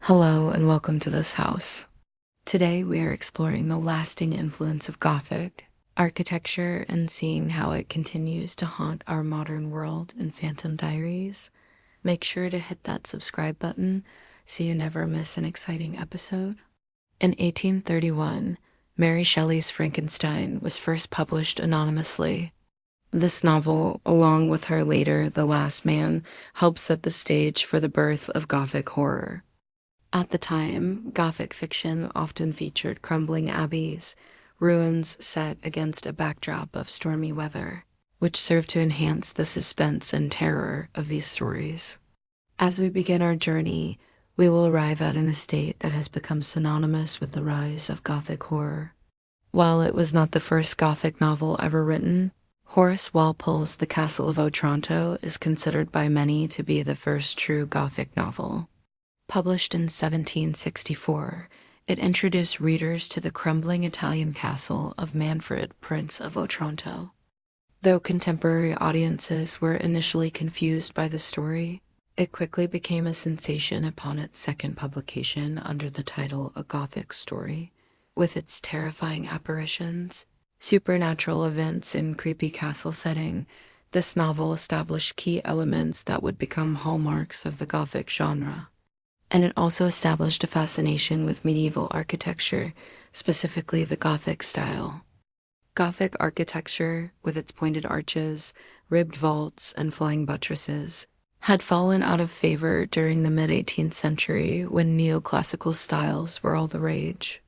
Hello and welcome to this house. Today we are exploring the lasting influence of Gothic architecture and seeing how it continues to haunt our modern world in Phantom Diaries. Make sure to hit that subscribe button so you never miss an exciting episode. In 1831, Mary Shelley's Frankenstein was first published anonymously. This novel, along with her later The Last Man, helped set the stage for the birth of Gothic horror. At the time, Gothic fiction often featured crumbling abbeys, ruins set against a backdrop of stormy weather, which served to enhance the suspense and terror of these stories. As we begin our journey, we will arrive at an estate that has become synonymous with the rise of Gothic horror. While it was not the first Gothic novel ever written, Horace Walpole's The Castle of Otranto is considered by many to be the first true Gothic novel. Published in 1764, it introduced readers to the crumbling Italian castle of Manfred, Prince of Otranto. Though contemporary audiences were initially confused by the story, it quickly became a sensation upon its second publication under the title A Gothic Story. With its terrifying apparitions, supernatural events, and creepy castle setting, this novel established key elements that would become hallmarks of the Gothic genre. And it also established a fascination with medieval architecture, specifically the Gothic style. Gothic architecture, with its pointed arches, ribbed vaults, and flying buttresses, had fallen out of favor during the mid-18th century when neoclassical styles were all the rage.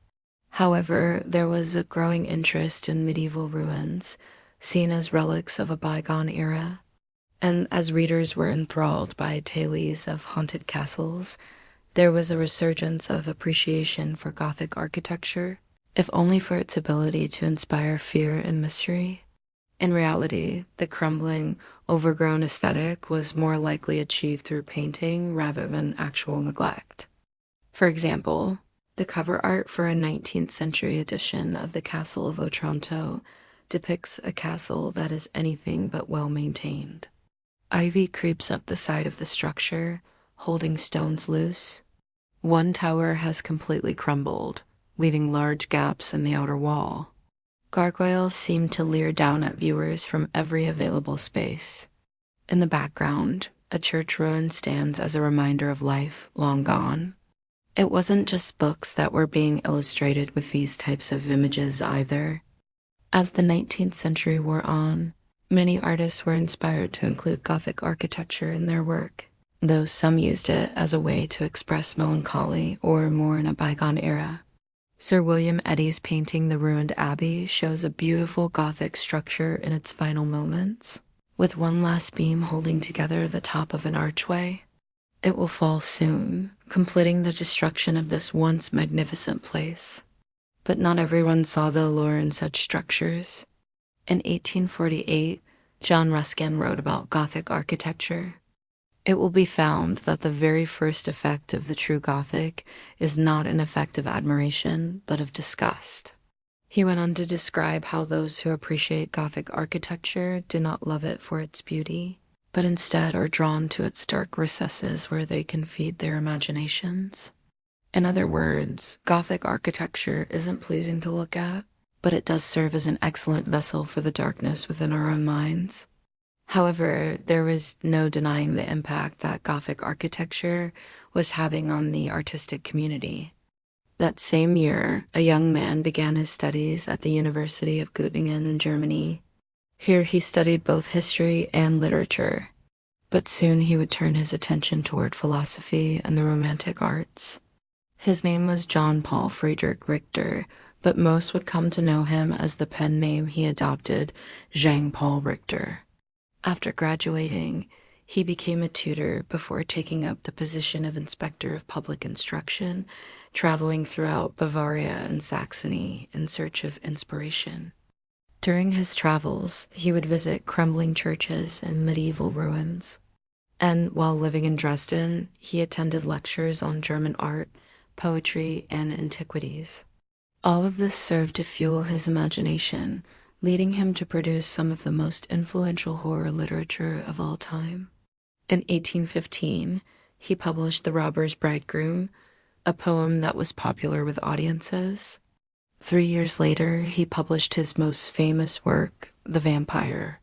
However, there was a growing interest in medieval ruins, seen as relics of a bygone era. And as readers were enthralled by tales of haunted castles, there was a resurgence of appreciation for Gothic architecture, if only for its ability to inspire fear and mystery. In reality, the crumbling, overgrown aesthetic was more likely achieved through painting rather than actual neglect. For example, the cover art for a 19th century edition of The Castle of Otranto depicts a castle that is anything but well maintained. Ivy creeps up the side of the structure, holding stones loose. One tower has completely crumbled, leaving large gaps in the outer wall. Gargoyles seem to leer down at viewers from every available space. In the background, a church ruin stands as a reminder of life long gone. It wasn't just books that were being illustrated with these types of images either. As the 19th century wore on, many artists were inspired to include Gothic architecture in their work, though some used it as a way to express melancholy or mourn a bygone era. Sir William Eddy's painting The Ruined Abbey shows a beautiful Gothic structure in its final moments, with one last beam holding together the top of an archway. It will fall soon, completing the destruction of this once magnificent place. But not everyone saw the allure in such structures. In 1848, John Ruskin wrote about Gothic architecture. It will be found that the very first effect of the true Gothic is not an effect of admiration, but of disgust. He went on to describe how those who appreciate Gothic architecture do not love it for its beauty, but instead are drawn to its dark recesses where they can feed their imaginations. In other words, Gothic architecture isn't pleasing to look at, but it does serve as an excellent vessel for the darkness within our own minds. However, there was no denying the impact that Gothic architecture was having on the artistic community. That same year, a young man began his studies at the University of Göttingen in Germany. Here he studied both history and literature, but soon he would turn his attention toward philosophy and the Romantic arts. His name was John Paul Friedrich Richter, but most would come to know him as the pen name he adopted, Jean Paul Richter. After graduating, he became a tutor before taking up the position of inspector of public instruction, traveling throughout Bavaria and Saxony in search of inspiration. During his travels, he would visit crumbling churches and medieval ruins. And while living in Dresden, he attended lectures on German art, poetry, and antiquities. All of this served to fuel his imagination, leading him to produce some of the most influential horror literature of all time. In 1815, he published The Robber's Bridegroom, a poem that was popular with audiences. 3 years later, he published his most famous work, The Vampire.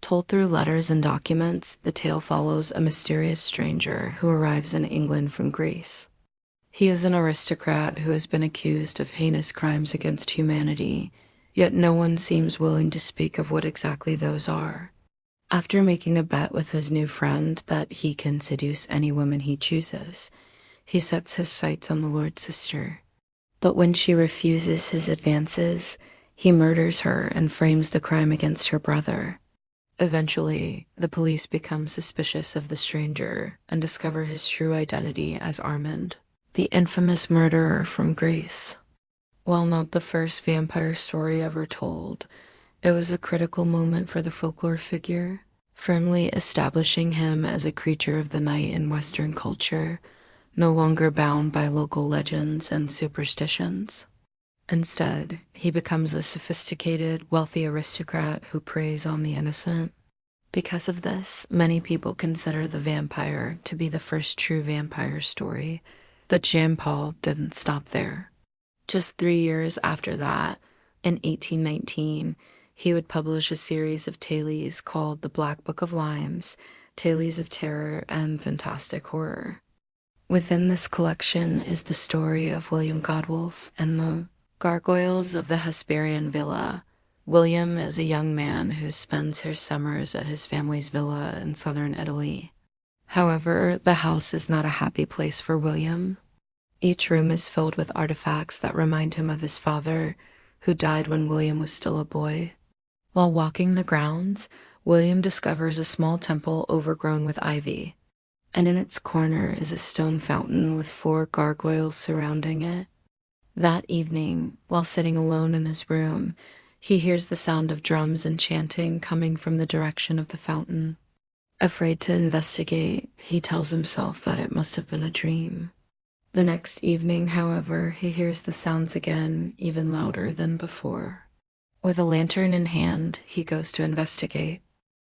Told through letters and documents, the tale follows a mysterious stranger who arrives in England from Greece. He is an aristocrat who has been accused of heinous crimes against humanity, yet no one seems willing to speak of what exactly those are. After making a bet with his new friend that he can seduce any woman he chooses, he sets his sights on the Lord's sister. But when she refuses his advances, he murders her and frames the crime against her brother. Eventually, the police become suspicious of the stranger and discover his true identity as Armand, the infamous murderer from Greece. While not the first vampire story ever told, it was a critical moment for the folklore figure, firmly establishing him as a creature of the night in Western culture, no longer bound by local legends and superstitions. Instead, he becomes a sophisticated, wealthy aristocrat who preys on the innocent. Because of this, many people consider The Vampire to be the first true vampire story, but Jean-Paul didn't stop there. Just 3 years after that, in 1819, he would publish a series of tales called The Black Book of Limes, Tales of Terror and Fantastic Horror. Within this collection is the story of William Godwulf and the Gargoyles of the Hesperian Villa. William is a young man who spends his summers at his family's villa in southern Italy. However, the house is not a happy place for William. Each room is filled with artifacts that remind him of his father, who died when William was still a boy. While walking the grounds, William discovers a small temple overgrown with ivy, and in its corner is a stone fountain with 4 gargoyles surrounding it. That evening, while sitting alone in his room, he hears the sound of drums and chanting coming from the direction of the fountain. Afraid to investigate, he tells himself that it must have been a dream. The next evening, however, he hears the sounds again, even louder than before. With a lantern in hand, he goes to investigate.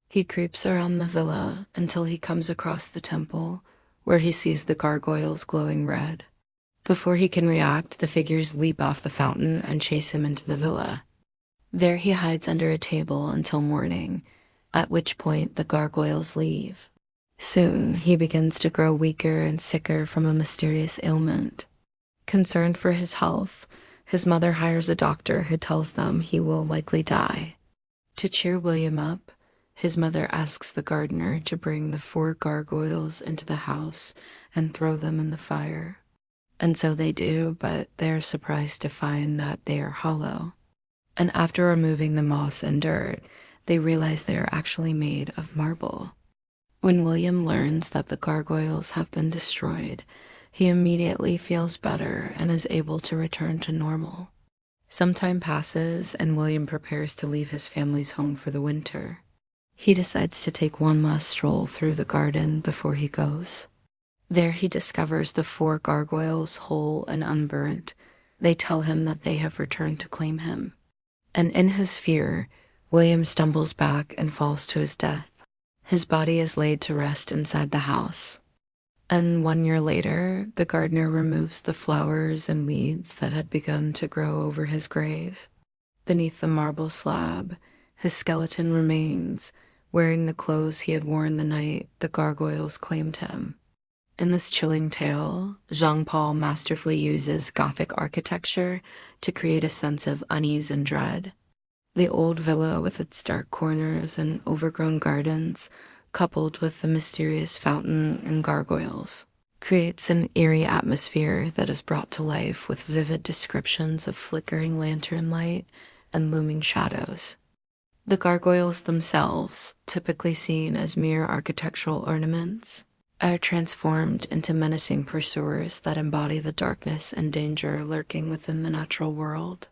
He creeps around the villa until he comes across the temple, where he sees the gargoyles glowing red. Before he can react, the figures leap off the fountain and chase him into the villa. There he hides under a table until morning, at which point the gargoyles leave. Soon, he begins to grow weaker and sicker from a mysterious ailment. Concerned for his health, his mother hires a doctor who tells them he will likely die. To cheer William up, his mother asks the gardener to bring the 4 gargoyles into the house and throw them in the fire. And so they do, but they're surprised to find that they are hollow. And after removing the moss and dirt, they realize they are actually made of marble. When William learns that the gargoyles have been destroyed, he immediately feels better and is able to return to normal. Some time passes, and William prepares to leave his family's home for the winter. He decides to take one last stroll through the garden before he goes. There he discovers the 4 gargoyles whole and unburnt. They tell him that they have returned to claim him. And in his fear, William stumbles back and falls to his death. His body is laid to rest inside the house. And 1 year later, the gardener removes the flowers and weeds that had begun to grow over his grave. Beneath the marble slab, his skeleton remains, wearing the clothes he had worn the night the gargoyles claimed him. In this chilling tale, Jean-Paul masterfully uses Gothic architecture to create a sense of unease and dread. The old villa with its dark corners and overgrown gardens, coupled with the mysterious fountain and gargoyles, creates an eerie atmosphere that is brought to life with vivid descriptions of flickering lantern light and looming shadows. The gargoyles themselves, typically seen as mere architectural ornaments, are transformed into menacing pursuers that embody the darkness and danger lurking within the natural world.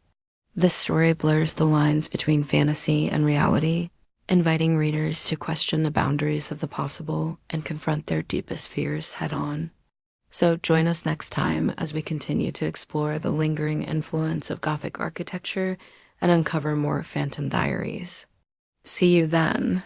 This story blurs the lines between fantasy and reality, inviting readers to question the boundaries of the possible and confront their deepest fears head-on. So join us next time as we continue to explore the lingering influence of Gothic architecture and uncover more Phantom Diaries. See you then!